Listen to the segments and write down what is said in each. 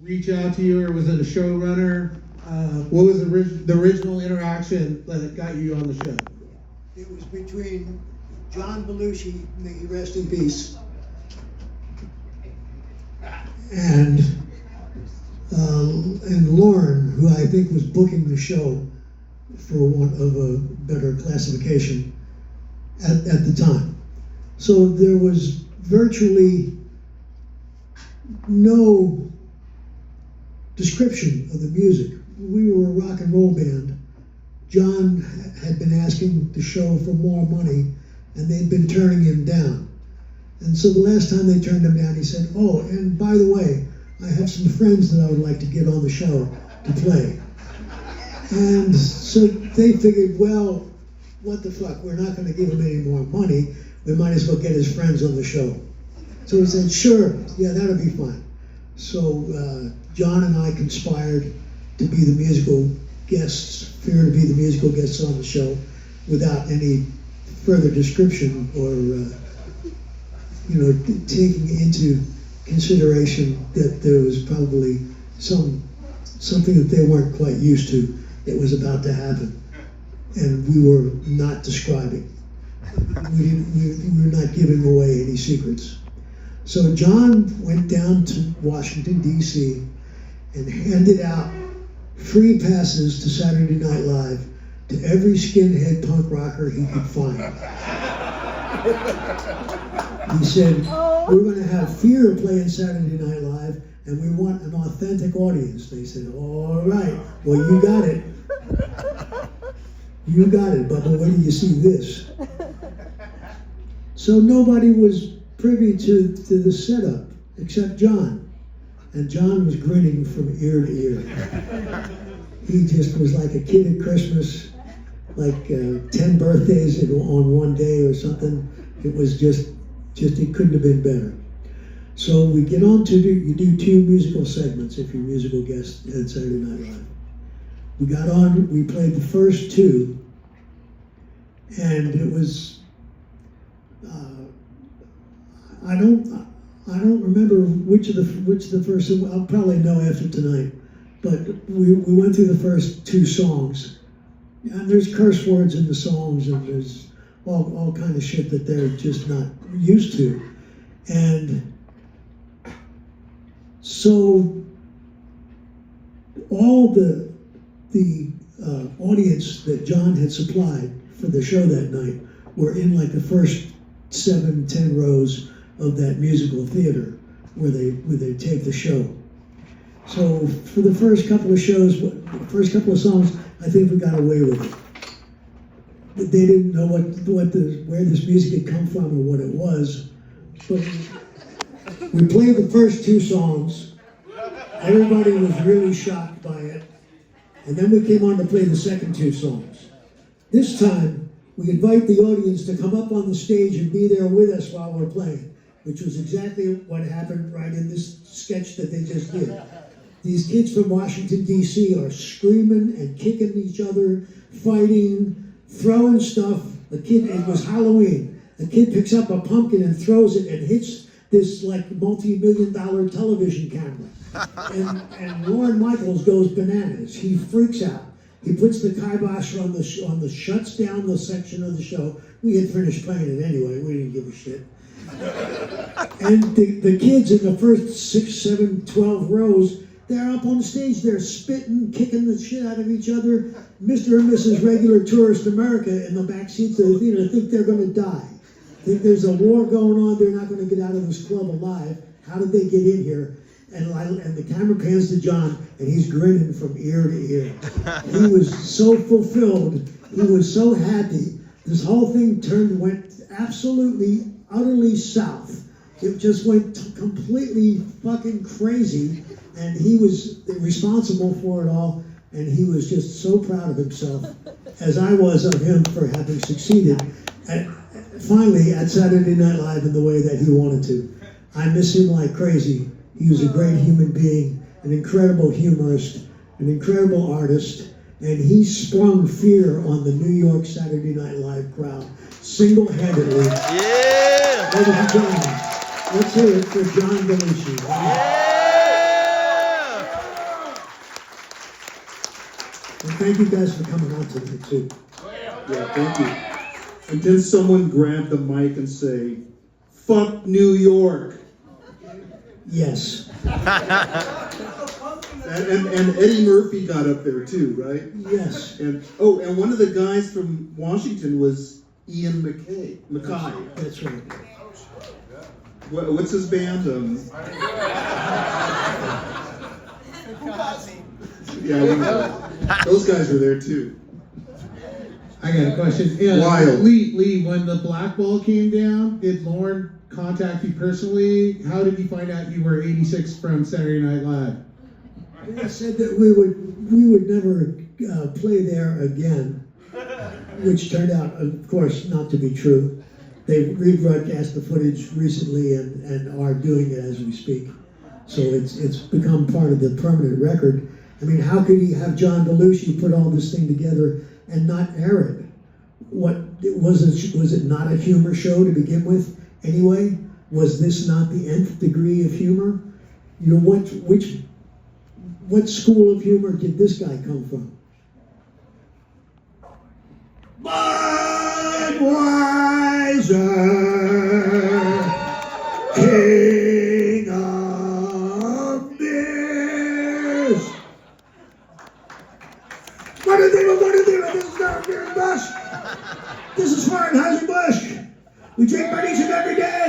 reach out to you, or was it a showrunner? What was the original interaction that got you on the show? It was between John Belushi, may he rest in peace, and Lauren, who I think was booking the show, for want of a better classification, at the time. So there was virtually no description of the music. We were a rock and roll band. John had been asking the show for more money, and they'd been turning him down. And so the last time they turned him down, he said, "Oh, and by the way, I have some friends that I would like to get on the show to play." And so they figured, well, what the fuck, we're not going to give him any more money. We might as well get his friends on the show. So he said, sure, yeah, that'll be fine. So John and I conspired to be the musical guests, to be the musical guests on the show without any further description or, taking into consideration that there was probably something that they weren't quite used to that was about to happen. And we were not describing. We were not giving away any secrets. So John went down to Washington, D.C. and handed out free passes to Saturday Night Live to every skinhead punk rocker he could find. He said, we're going to have Fear playing Saturday Night Live, and we want an authentic audience. They said, all right, well, you got it. You got it, but wait till you see this. So nobody was privy to the setup except John. And John was grinning from ear to ear. He just was like a kid at Christmas, like 10 birthdays on one day or something. It was just it couldn't have been better. So we get on to you do two musical segments if you're musical guest at Saturday Night Live. We got on, we played the first two, and it was, I don't remember which of the first, I'll probably know after tonight, but we went through the first two songs, and there's curse words in the songs, and there's all kind of shit that they're just not used to. And so all the audience that John had supplied for the show that night were in like the first 7-10 rows of that musical theater where they taped the show. So for the first couple of songs, I think we got away with it. They didn't know where this music had come from or what it was, but we played the first two songs. Everybody was really shocked by it. And then we came on to play the second two songs. This time, we invite the audience to come up on the stage and be there with us while we're playing, which was exactly what happened right in this sketch that they just did. These kids from Washington, D.C. are screaming and kicking each other, fighting, throwing stuff. It was Halloween. A kid picks up a pumpkin and throws it and hits this like multi-million-dollar television camera. And Lorne Michaels goes bananas. He freaks out. He puts the kibosh on the shuts down the section of the show. We had finished playing it anyway. We didn't give a shit. And the kids in the first 6, 7, 12 rows, they're up on the stage. They're spitting, kicking the shit out of each other. Mr. and Mrs. Regular Tourist America in the back seats of the theater think they're going to die. Think there's a war going on. They're not going to get out of this club alive. How did they get in here? And the camera pans to John, and he's grinning from ear to ear. He was so fulfilled. He was so happy. This whole thing went absolutely, utterly south. It just went completely fucking crazy, and he was responsible for it all, and he was just so proud of himself, as I was of him for having succeeded, finally at Saturday Night Live in the way that he wanted to. I miss him like crazy. He was a great human being, an incredible humorist, an incredible artist, and he sprung fear on the New York Saturday Night Live crowd single-handedly. Yeah! Ladies and gentlemen, let's hear it for John Belushi. Yeah! thank you guys for coming out tonight too. Yeah, thank you. And then someone grab the mic and say, "Fuck New York." Yes. And Eddie Murphy got up there too, right? Yes. And one of the guys from Washington was Ian Mackay. That's right. What's his band? Yeah, those guys were there too. I got a question. Yeah, Wild. Lee, when the black ball came down, did Lauren contact you personally? How did you find out you were 86 from Saturday Night Live? They said that we would never play there again, which turned out, of course, not to be true. They rebroadcast the footage recently and are doing it as we speak. So it's become part of the permanent record. I mean, how could he have John Belushi put all this thing together and not air it? What was it not a humor show to begin with anyway? Was this not the nth degree of humor? You know, what school of humor did this guy come from? Budweiser, king of beers. What is it? This is not a beer bus. This is Anheuser-Busch. We drink Budweiser every day.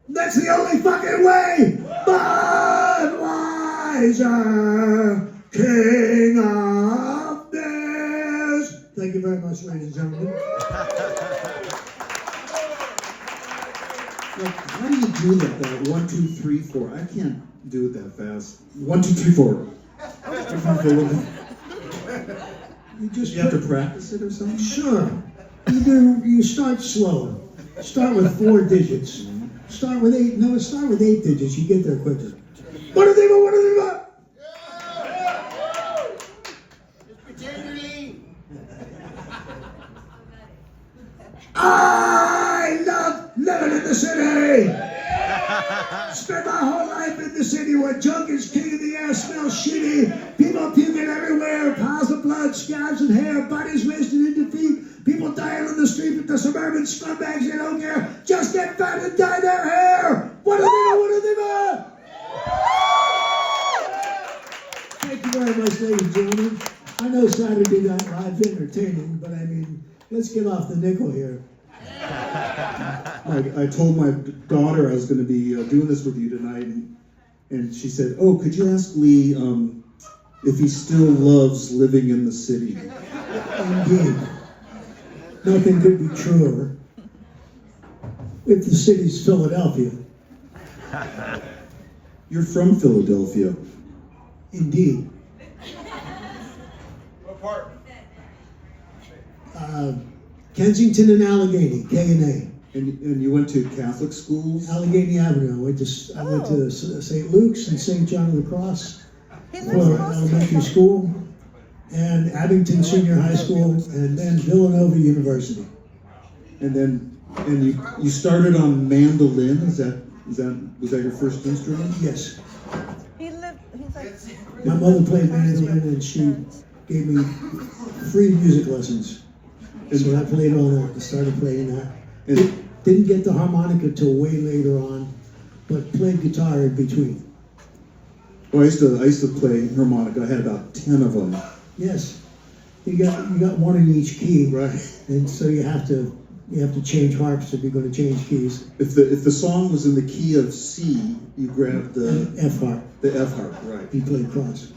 That's the only fucking way. Budweiser, king of beers. Thank you very much, ladies and gentlemen. Like, how do you do that? 1, 2, 3, 4. I can't do it that fast. 1, 2, 3, 4. You have to practice it or something? Sure. You start slow. Start with 4 digits. Start with 8. No, start with 8 digits. You get there quicker. What are they? I love living in the city. Spent my whole life in the city where junk is king of the air, smells shitty, people puking everywhere, piles of blood, scabs and hair, bodies wasted in defeat, people dying on the street with the suburban scumbags they don't care, just get fat and dye their hair. What are they? Thank you very much, ladies and gentlemen. I know Saturday Night Live's entertaining, but I mean, let's get off the nickel here. I told my daughter I was going to be doing this with you tonight, and she said, "Oh, could you ask Lee if he still loves living in the city?" Indeed. Nothing could be truer. If the city's Philadelphia. You're from Philadelphia. Indeed. What part? Kensington and Allegheny, K&A. And you went to Catholic schools? Allegheny Avenue. I went to St. Luke's and St. John of the Cross for elementary school, and Abington Senior High School, and then Villanova University. And you started on mandolin. Was that your first instrument? Yes. He's like, My mother played mandolin, and she gave me free music lessons. So I played all that. I started playing that. Didn't get the harmonica till way later on, but played guitar in between. Well, I used to play harmonica. I had about 10 of them. Yes, you got one in each key, Right. and so you have to change harps if you're going to change keys. If the song was in the key of C, you grabbed the F harp. The F harp, right? You played cross.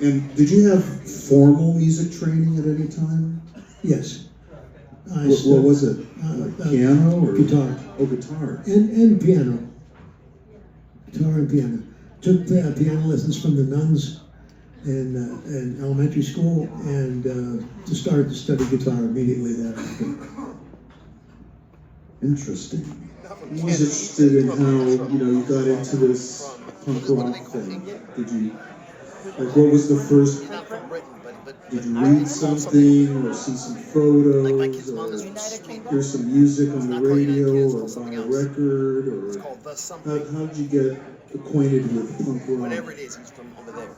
And did you have formal music training at any time? Yes. What was it? Like piano or guitar? Oh, guitar. And piano. Guitar and piano. Took piano lessons from the nuns in elementary school, and started to study guitar immediately thereafter. Interesting. I was interested in how you got into this punk rock thing. Did you what was the first? Did you read something or see some photos or hear some music on the radio or buy a record or how did you get acquainted with punk rock? Whatever it is, he's from over there.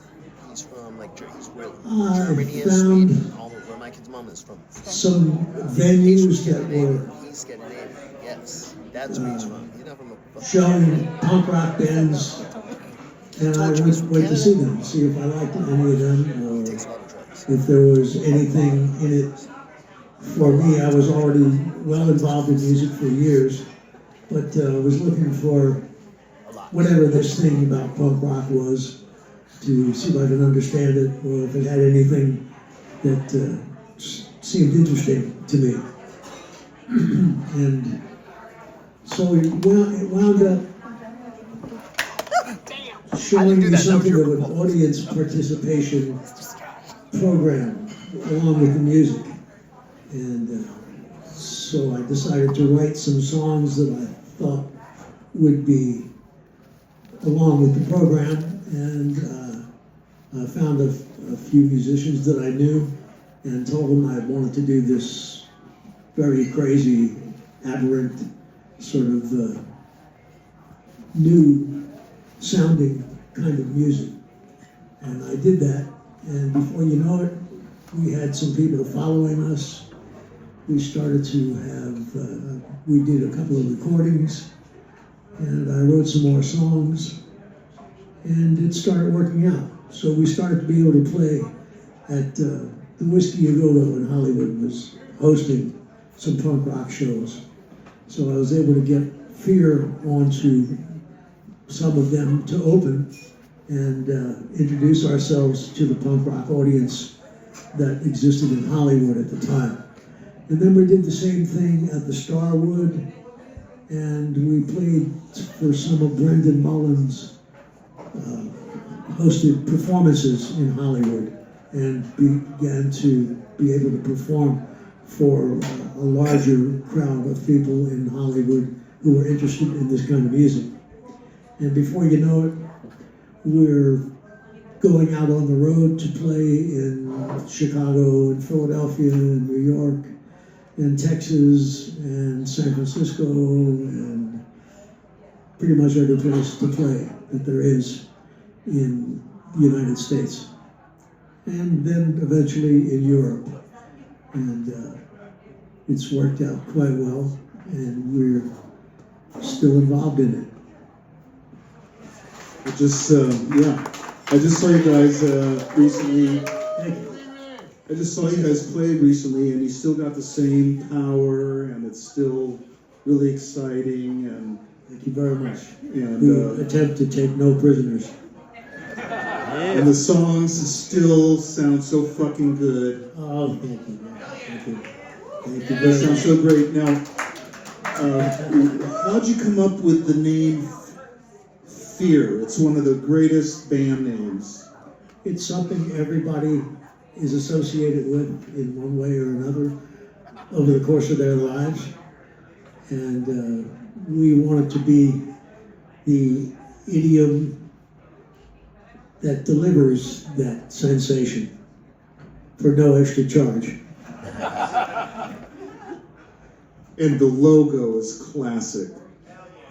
he's from, like, he's where I Germany is, found Sweden, all over. Where my kid's mom is from. some venues that were He's Scandinavian, yes. That's where he's from. He's not from a showing punk rock bands, and I went to see them, see if I liked any of them, takes a or lot of drugs. if there was anything in it. For me, I was already well involved in music for years, but was looking for whatever this thing about punk rock was, to see if I could understand it, or if it had anything that seemed interesting to me. And so it wound up showing me something of an audience participation program along with the music. And so I decided to write some songs that I thought would be along with the program, and I found a few musicians that I knew and told them I wanted to do this very crazy, aberrant, sort of new sounding kind of music. And I did that, and before you know it, we had some people following us. We started to have, we did a couple of recordings, and I wrote some more songs, and it started working out. So we started to be able to play at the Whiskey A Go-Go in Hollywood was hosting some punk rock shows. So I was able to get Fear onto some of them to open and introduce ourselves to the punk rock audience that existed in Hollywood at the time. And then we did the same thing at the Starwood, and we played for some of Brendan Mullen's hosted performances in Hollywood, and began to be able to perform for a larger crowd of people in Hollywood who were interested in this kind of music. And before you know it, we're going out on the road to play in Chicago and Philadelphia and New York and Texas and San Francisco and pretty much every place to play that there is in the United States. And then eventually in Europe. And it's worked out quite well, and we're still involved in it. I just saw you guys recently. Thank you. I just saw you guys played recently, and you still got the same power, and it's still really exciting. And Thank you very much. And We attempt to take no prisoners. and the songs still sound so fucking good. Oh, thank you. Thank you. Thank you They very sound much. so great. Now, how'd you come up with the name Fear? It's one of the greatest band names. It's something everybody is associated with in one way or another over the course of their lives. And we want it to be the idiom that delivers that sensation for no extra charge. And the logo is classic.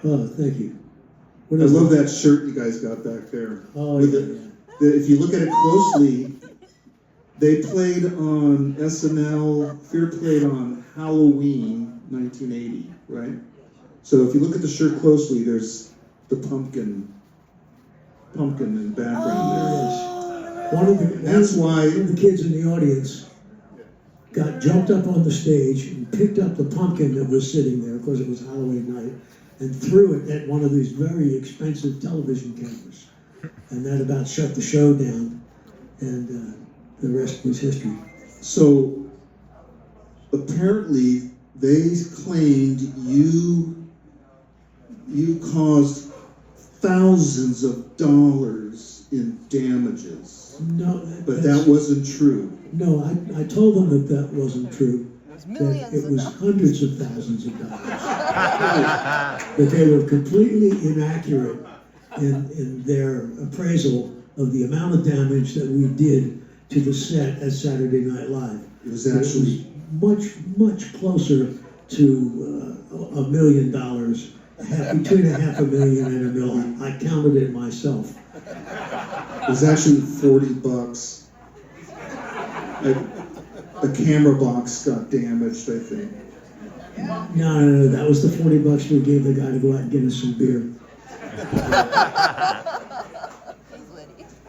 Oh, thank you. I What is love it? that shirt you guys got back there. Oh, With yeah. if you look at it closely, they played on SNL, Fear played on Halloween 1980, right? So if you look at the shirt closely, there's the pumpkin in the background Yes. One of the kids in the audience got jumped up on the stage and picked up the pumpkin that was sitting there, because it was Halloween night, and threw it at one of these very expensive television cameras. And that about shut the show down, and the rest was history. So apparently they claimed you caused thousands of dollars in damages. No, But that wasn't true. No, I told them that that wasn't true. It was That millions it of was dollars. hundreds of thousands of dollars. That they were completely inaccurate in their appraisal of the amount of damage that we did to the set at Saturday Night Live. It was actually much, much closer to $1 million, between $500,000 and $1 million. I counted it myself. It was actually $40. A camera box got damaged, I think. No, that was the $40 we gave the guy to go out and get us some beer.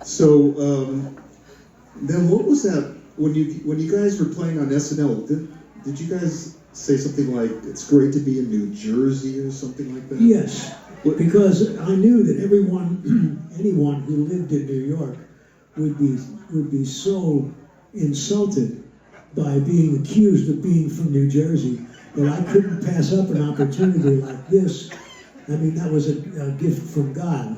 So then, what was that when you guys were playing on SNL? Did you guys say something like "It's great to be in New Jersey" or something like that? Yes, because I knew that anyone who lived in New York would be so insulted by being accused of being from New Jersey that I couldn't pass up an opportunity like this. I mean, that was a gift from God.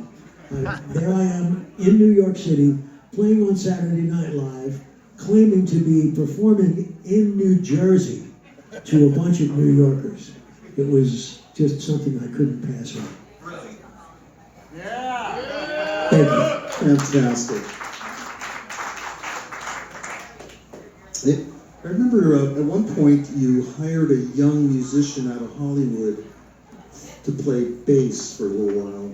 There I am in New York City, playing on Saturday Night Live, claiming to be performing in New Jersey to a bunch of New Yorkers. It was just something I couldn't pass up. Yeah. Thank you. Fantastic. I remember at one point you hired a young musician out of Hollywood to play bass for a little while.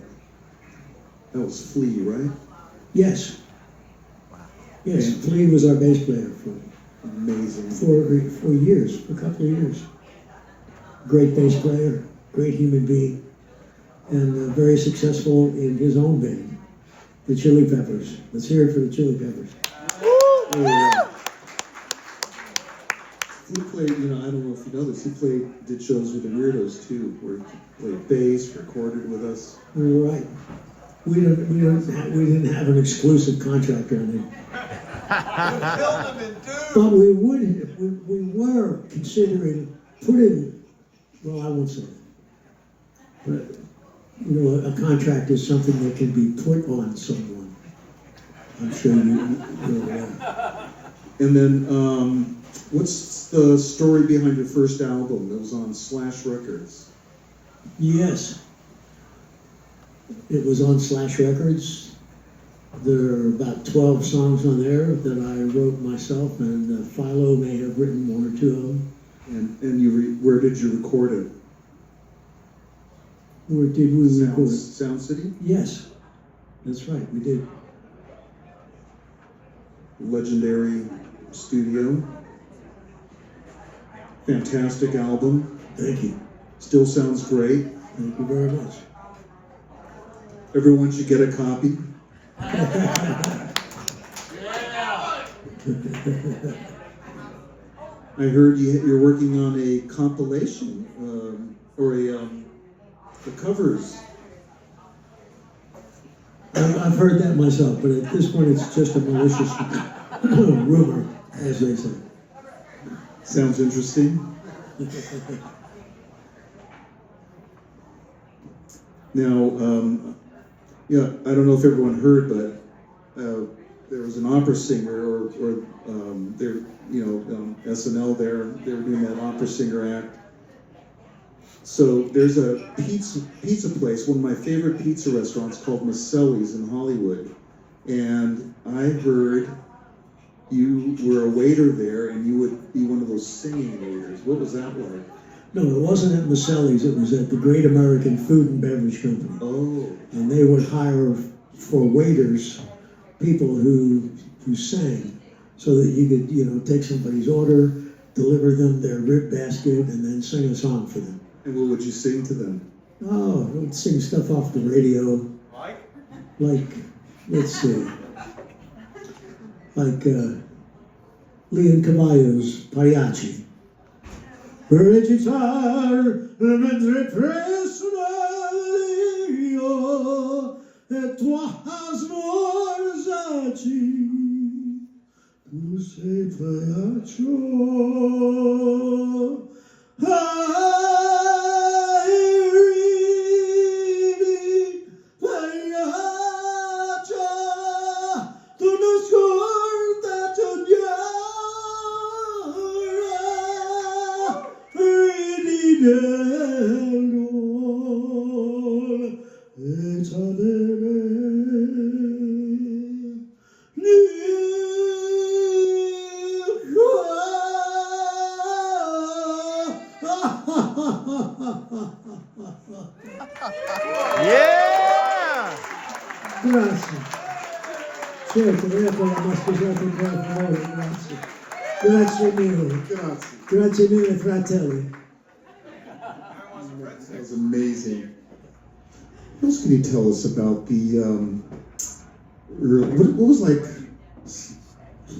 That was Flea, right? Yes. Yes, Flea was our bass player Amazing. for years, for a couple of years. Great bass player, great human being, and very successful in his own band, the Chili Peppers. Let's hear it for the Chili Peppers. He played, I don't know if you know this, did shows with the Weirdos too, where he played bass, recorded with us. Right. We didn't have an exclusive contract on him. But we were considering putting, well, I won't say that. But, a contract is something that can be put on someone. I'm sure you know that. And then, what's the story behind your first album that was on Slash Records? Yes. It was on Slash Records. There are about 12 songs on there that I wrote myself, and Philo may have written one or two of them. And where did you record it? Where did we record it? Sound City? Yes, that's right, we did. Legendary studio. Fantastic album. Thank you. Still sounds great. Thank you very much. Everyone should get a copy. I heard you're working on a compilation or a covers. I've heard that myself, but at this point it's just a malicious rumor, as they say. Sounds interesting. Now, I don't know if everyone heard, but there was an opera singer, or there, SNL. They were doing that opera singer act. So there's a pizza place, one of my favorite pizza restaurants, called Maselli's in Hollywood, and I heard you were a waiter there, and you would be one of those singing waiters. What was that like? No, it wasn't at Maselli's, it was at the Great American Food and Beverage Company. Oh. And they would hire for waiters people who sang, so that you could, take somebody's order, deliver them their rib basket, and then sing a song for them. And what would you sing to them? Oh, I would sing stuff off the radio. Like, let's see. Like Leon Cavallo's Pagliacci. Recitar mentre presso io e tua smorzarci, tu sei pagliaccio. Yeah! Gracias. Certo, ecco la masticata in favore, grazie. Grazie mille. Grazie. Grazie mille, fratelli. That was amazing. What else can you tell us about the what was like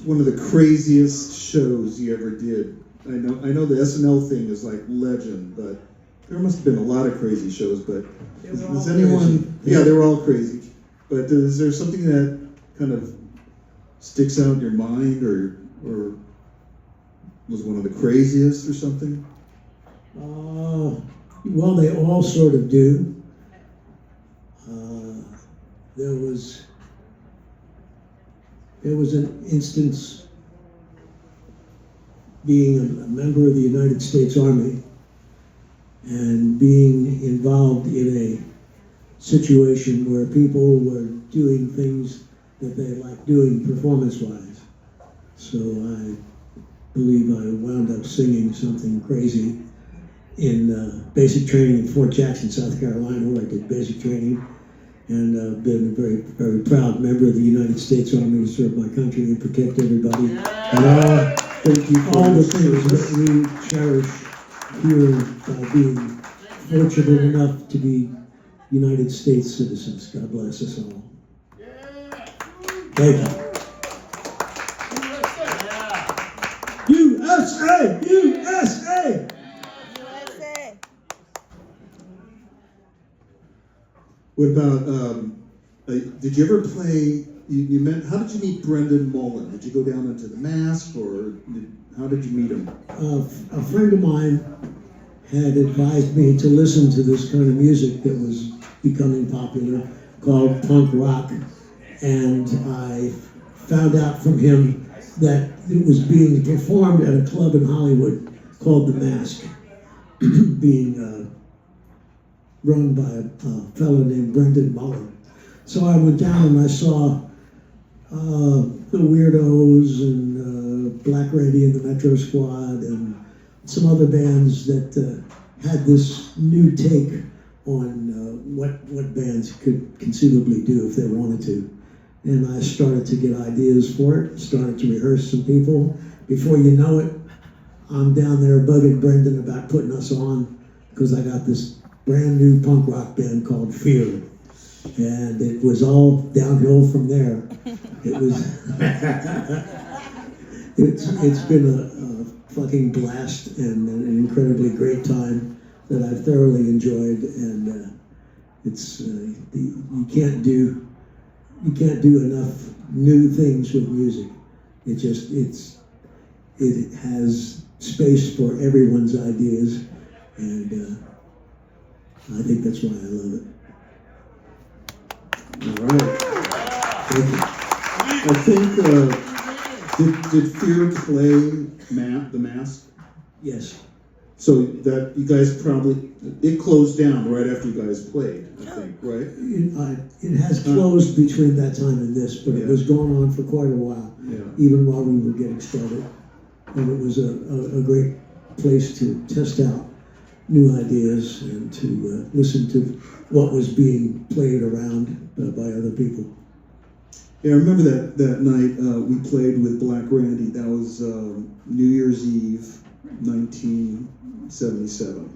one of the craziest shows you ever did? I know the SNL thing is like legend, but there must have been a lot of crazy shows. But does anyone? Crazy. Yeah, they were all crazy. But is there something that kind of sticks out in your mind, or was one of the craziest or something? Well, they all sort of do. There was an instance being a member of the United States Army and being involved in a situation where people were doing things that they liked doing performance-wise. So I believe I wound up singing something crazy in basic training in Fort Jackson, South Carolina, where I did basic training, and I've been a very, very proud member of the United States Army to serve my country and protect everybody. And Thank you for all the your things that service. we cherish here by being fortunate enough to be United States citizens. God bless us all. Thank you. USA! USA! USA. What about, did you ever play, how did you meet Brendan Mullen? Did you go down into the Mask, or how did you meet him? A friend of mine had advised me to listen to this kind of music that was becoming popular called punk rock, and I found out from him that it was being performed at a club in Hollywood called The Mask, being run by a fellow named Brendan Mullen. So I went down and I saw the Weirdos and Black Randy and the Metro Squad and some other bands that had this new take on what bands could conceivably do if they wanted to. And I started to get ideas for it, started to rehearse some people. Before you know it, I'm down there bugging Brendan about putting us on because I got this brand new punk rock band called Fear. And it was all downhill from there. It was, it's been a fucking blast and an incredibly great time that I've thoroughly enjoyed. And it's you can't do enough new things with music. It has space for everyone's ideas, and I think that's why I love it. All right. Thank you. I think, did Fear play The Mask? Yes. So that you guys probably, it closed down right after you guys played, I think, right? It has closed between that time and this, but it was going on for quite a while, even while we were getting started. And it was a great place to test out new ideas and to listen to what was being played around by other people. Yeah, I remember that night we played with Black Randy. That was New Year's Eve, 1977.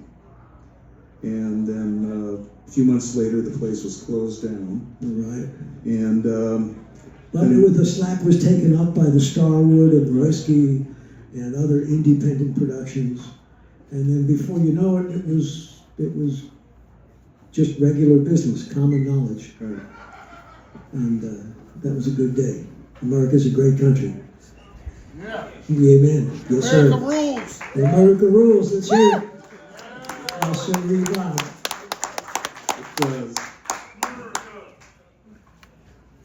And then a few months later, the place was closed down. Right. And but the slack was taken up by the Starwood and the Whiskey and other independent productions. And then before you know it, it was just regular business, common knowledge. Right. And that was a good day. America's a great country. Yeah. Amen. Yes, sir. America rules. America rules. Let's hear it. Yes, sir. Read loud. It does.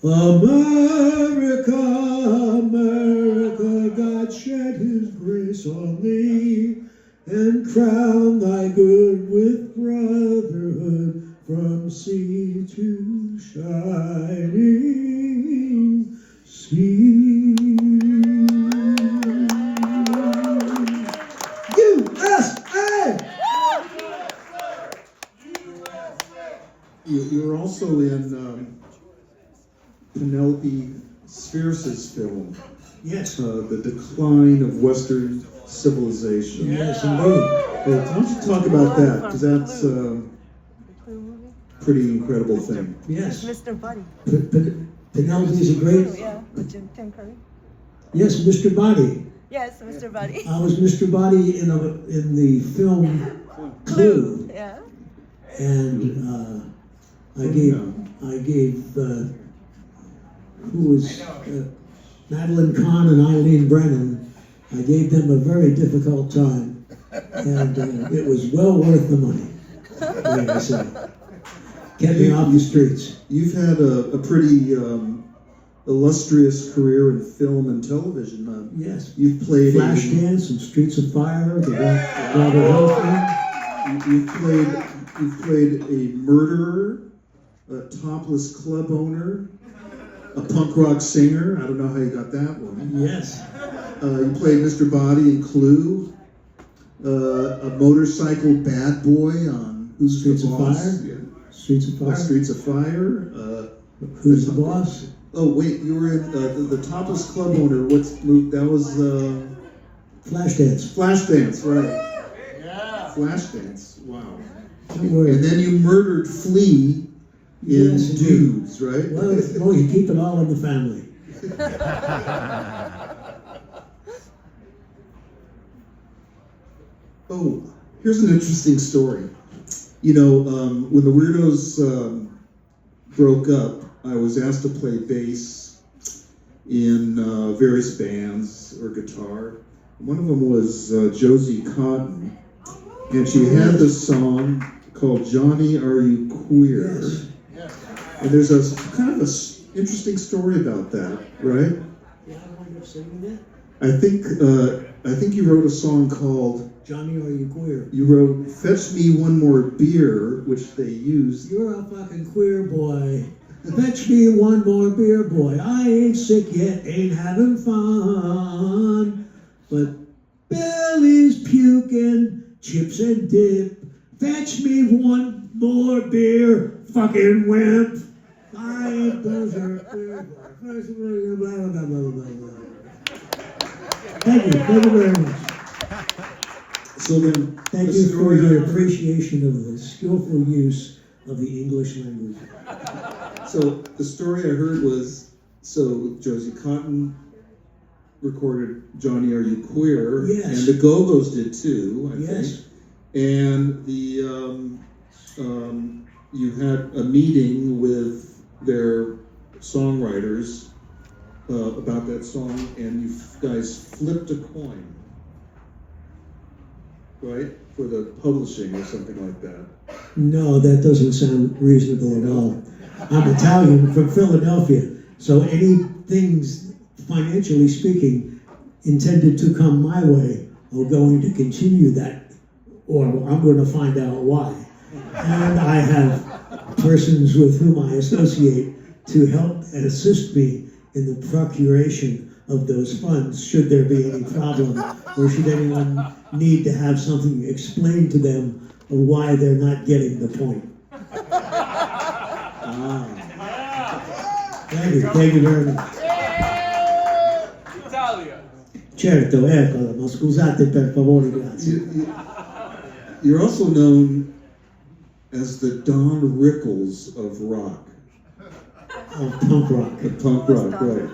America, America, God shed his grace on thee and crown thy good with brotherhood from sea to shining sea. USA! You were also in Penelope Spears' film, Yes. The Decline of Western Civilization. Yes, indeed. Well, why don't you talk about that? Because that's a Clue movie. pretty incredible thing. Yes. Mr. Buddy. Penelope's a great. Yeah, with Tim Curry. Yes, Mr. Body. Yes, Mr. Buddy. I was Mr. Body in the film Clue, Yeah. and I gave who was Madeline Kahn and Eileen Brennan. I gave them a very difficult time, and it was well worth the money. Like I said, kept me off the streets. You've had a pretty illustrious career in film and television. Yes. You've played Flashdance and Streets of Fire, the Robert Hill film. You've played a murderer, a topless club owner, a punk rock singer. I don't know how you got that one. Yes. You played Mr. Body in Clue, a motorcycle bad boy on Who's Streets the of Boss? Fire? Yeah. Streets of Fire. Streets of Fire. Who's the Boss? Oh wait, you were in the topless club owner. What's moved? That was Flashdance. Flashdance, right? Yeah. Flashdance. Wow. Don't worry. And then you murdered Flea in Yes, indeed. Dudes, right? Well, you keep it all in the family. Oh, here's an interesting story. You know, when the Weirdos broke up, I was asked to play bass in various bands or guitar. One of them was Josie Cotton, and she had this song called "Johnny, Are You Queer?" Yes. And there's a kind of a interesting story about that, right? Yeah, I wind up singing I think you wrote a song called. Johnny, Are You Queer? You wrote "Fetch Me One More Beer," which they used. You're a fucking queer boy. Fetch me one more beer, boy. I ain't sick yet, ain't having fun. But Billy's puking, chips and dip. Fetch me one more beer, fucking wimp. I ain't berserk, queer boy. Blah, blah, blah, blah, blah, blah. Thank you very much. So then, Thank the you for story your I- appreciation of the skillful use of the English language. So the story I heard was, so Josie Cotton recorded "Johnny, Are You Queer?" Yes. And the Go-Go's did too, I Yes. think. And you had a meeting with their songwriters about that song, and you guys flipped a coin, right, for the publishing or something like that. No, that doesn't sound reasonable at all. I'm Italian from Philadelphia, so any things, financially speaking, intended to come my way are going to continue that, or I'm going to find out why. And I have persons with whom I associate to help and assist me in the procuration of those funds, should there be any problem, or should anyone need to have something explained to them of why they're not getting the point. Thank you very much. Italia. Certo, ecco, ma scusate per favore, grazie. You're also known as the Don Rickles of rock. Of punk rock. The punk rock, right.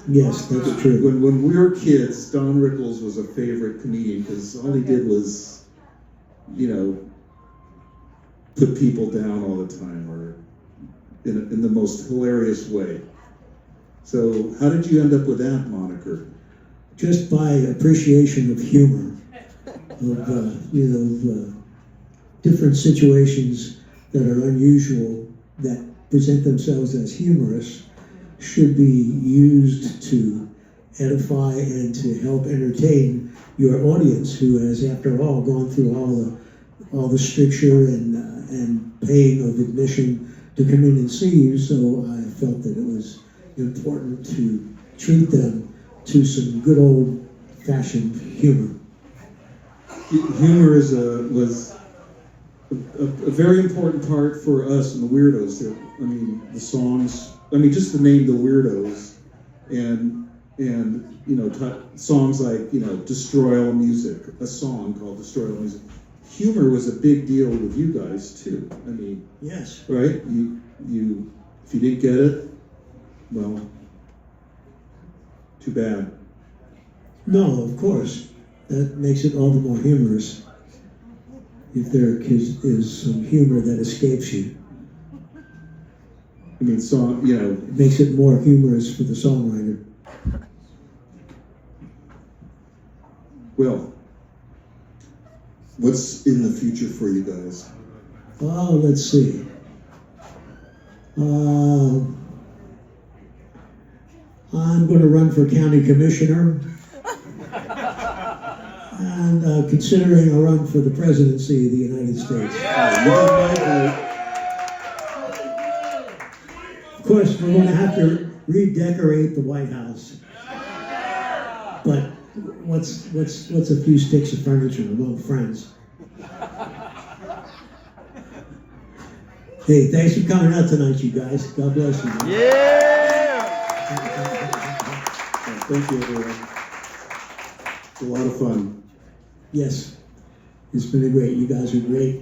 Yes, that's true. When we were kids, Don Rickles was a favorite comedian because all he did was, you know, put people down all the time, or in the most hilarious way. So how did you end up with that moniker? Just by appreciation of humor, of different situations that are unusual, that present themselves as humorous, should be used to edify and to help entertain your audience, who has, after all, gone through all the stricture and paying of admission to come in and see you. So I felt that it was important to treat them to some good old-fashioned humor. Humor was a very important part for us in the Weirdos. I mean, the songs. I mean, just the name, the Weirdos, and you know, songs like, you know, Destroy All Music, a song called Destroy All Music. Humor was a big deal with you guys too. I mean, Yes. right? You if you didn't get it, well, too bad. No, of course. That makes it all the more humorous. If there is some humor that escapes you, I mean, song, you know, it makes it more humorous for the songwriter. well, what's in the future for you guys? Oh, let's see. I'm going to run for county commissioner, and considering a run for the presidency of the United States. You got my vote. Of course, we're going to have to redecorate the White House. But what's a few sticks of furniture among friends? Hey, thanks for coming out tonight, you guys. God bless you. Thank you, everyone. It's a lot of fun. Yes, it's been great. You guys are great,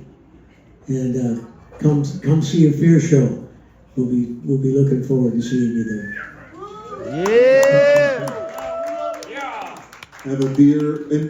and come see a Fear show. We'll be looking forward to seeing you there. Have a beer, and